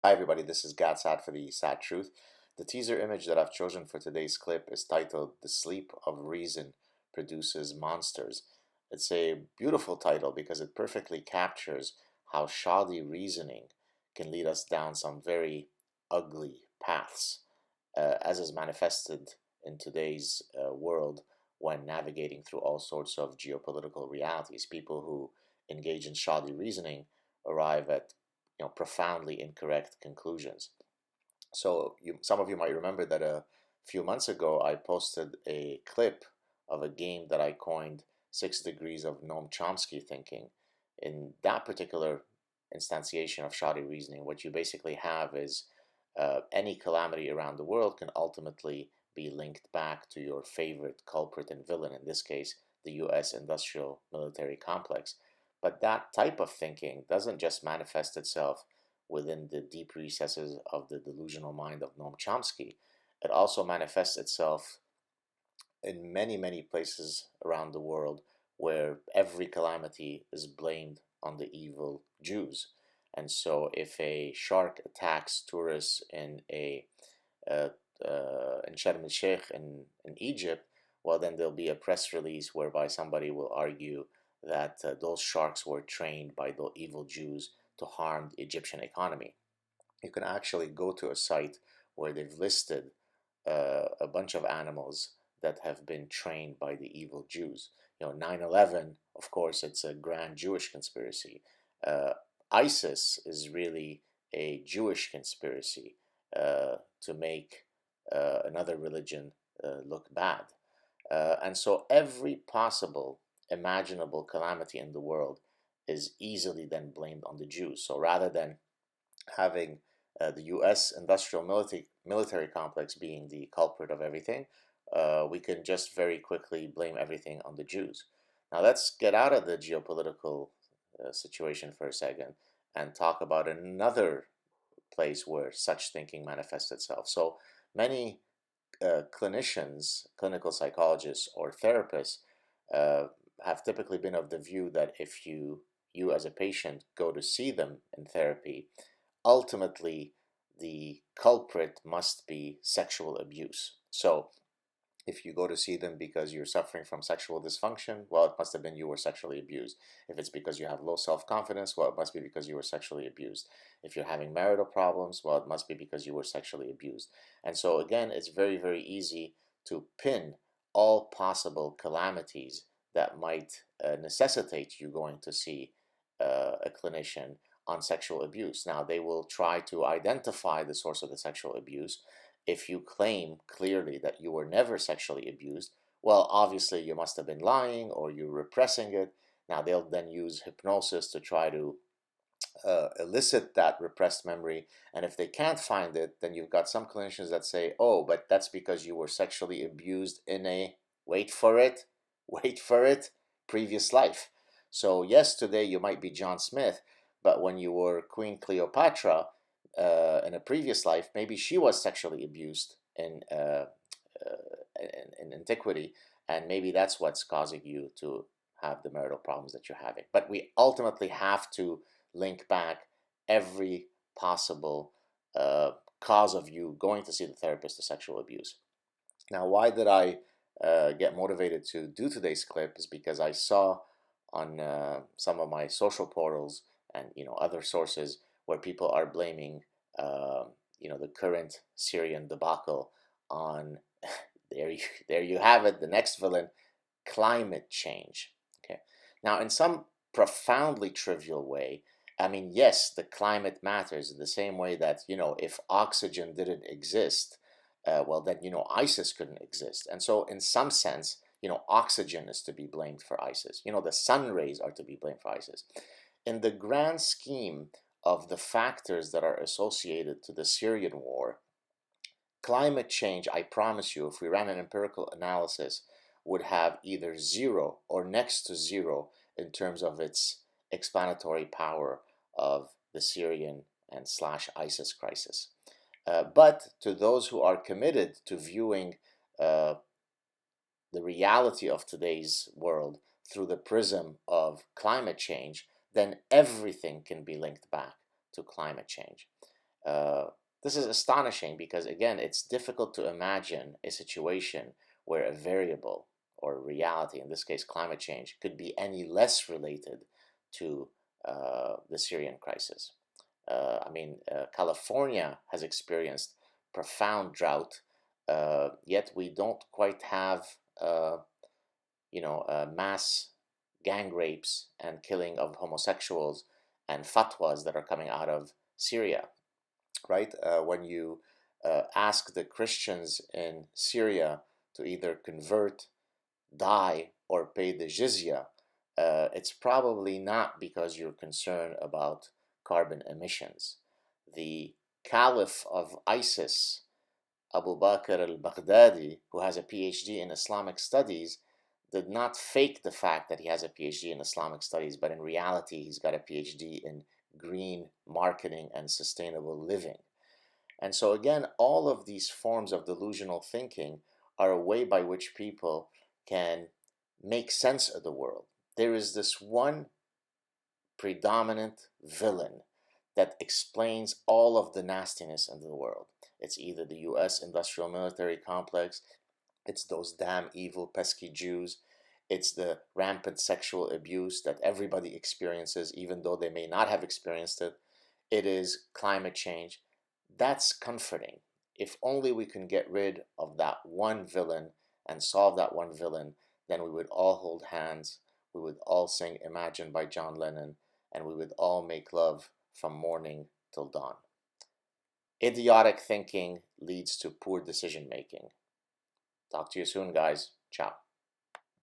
Hi everybody, this is Saad for the Sad Truth. The teaser image that I've chosen for today's clip is titled "The Sleep of Reason Produces Monsters." It's a beautiful title because it perfectly captures how shoddy reasoning can lead us down some very ugly paths, as is manifested in today's world when navigating through all sorts of geopolitical realities. People who engage in shoddy reasoning arrive at profoundly incorrect conclusions. So some of you might remember that a few months ago I posted a clip of a game that I coined 6 Degrees of Noam Chomsky Thinking. In that particular instantiation of shoddy reasoning, what you basically have is any calamity around the world can ultimately be linked back to your favorite culprit and villain, in this case, the US industrial military complex. But that type of thinking doesn't just manifest itself within the deep recesses of the delusional mind of Noam Chomsky. It also manifests itself in many, many places around the world where every calamity is blamed on the evil Jews. And so, if a shark attacks tourists uh, in Sharm el Sheikh in Egypt, well, then there'll be a press release whereby somebody will argue that those sharks were trained by the evil Jews to harm the Egyptian economy. You can actually go to a site where they've listed a bunch of animals that have been trained by the evil Jews. 9/11, of course, it's a grand Jewish conspiracy. Uh, ISIS is really a Jewish conspiracy to make another religion look bad. And so every possible imaginable calamity in the world is easily then blamed on the Jews. So rather than having the US industrial military complex being the culprit of everything, we can just very quickly blame everything on the Jews. Now, let's get out of the geopolitical situation for a second and talk about another place where such thinking manifests itself. So, many clinicians, clinical psychologists, or therapists uh, have typically been of the view that if you as a patient go to see them in therapy, ultimately the culprit must be sexual abuse. So if you go to see them because you're suffering from sexual dysfunction, well, it must have been you were sexually abused. If it's because you have low self-confidence, well, it must be because you were sexually abused. If you're having marital problems, well, it must be because you were sexually abused. And so again, it's very, very easy to pin all possible calamities that might necessitate you going to see a clinician on sexual abuse. Now, they will try to identify the source of the sexual abuse. If you claim clearly that you were never sexually abused, well, obviously you must have been lying or you're repressing it. Now, they'll then use hypnosis to try to elicit that repressed memory. And if they can't find it, then you've got some clinicians that say, oh, but that's because you were sexually abused in a, wait for it, wait for it, previous life. So, yes, today you might be John Smith, but when you were Queen Cleopatra in a previous life, maybe she was sexually abused in antiquity, and maybe that's what's causing you to have the marital problems that you're having. But we ultimately have to link back every possible cause of you going to see the therapist to sexual abuse. Now, why did I get motivated to do today's clip is because I saw on some of my social portals and other sources where people are blaming the current Syrian debacle on there you have it, the next villain, climate change. Okay. Now, in some profoundly trivial way, I mean, yes, the climate matters in the same way that, if oxygen didn't exist, well, then, ISIS couldn't exist. And so, in some sense, oxygen is to be blamed for ISIS. The sun rays are to be blamed for ISIS. In the grand scheme of the factors that are associated to the Syrian war, climate change, I promise you, if we ran an empirical analysis, would have either zero or next to zero in terms of its explanatory power of the Syrian and slash ISIS crisis. But to those who are committed to viewing uh, the reality of today's world through the prism of climate change, then everything can be linked back to climate change. Uh, this is astonishing because, again, it's difficult to imagine a situation where a variable or reality, in this case climate change, could be any less related to the Syrian crisis. California has experienced profound drought, yet we don't quite have, mass gang rapes and killing of homosexuals and fatwas that are coming out of Syria, right? When you ask the Christians in Syria to either convert, die, or pay the jizya, it's probably not because you're concerned about carbon emissions. The caliph of ISIS, Abu Bakr al-Baghdadi, who has a PhD in Islamic studies, did not fake the fact that he has a PhD in Islamic studies, but in reality, he's got a PhD in green marketing and sustainable living. And so, again, all of these forms of delusional thinking are a way by which people can make sense of the world. There is this one predominant villain that explains all of the nastiness in the world. It's either the US industrial military complex, it's those damn evil, pesky Jews, it's the rampant sexual abuse that everybody experiences, even though they may not have experienced it. It is climate change. That's comforting. If only we can get rid of that one villain and solve that one villain, then we would all hold hands, we would all sing Imagine by John Lennon, and we would all make love from morning till dawn. Idiotic thinking leads to poor decision making. Talk to you soon, guys. Ciao.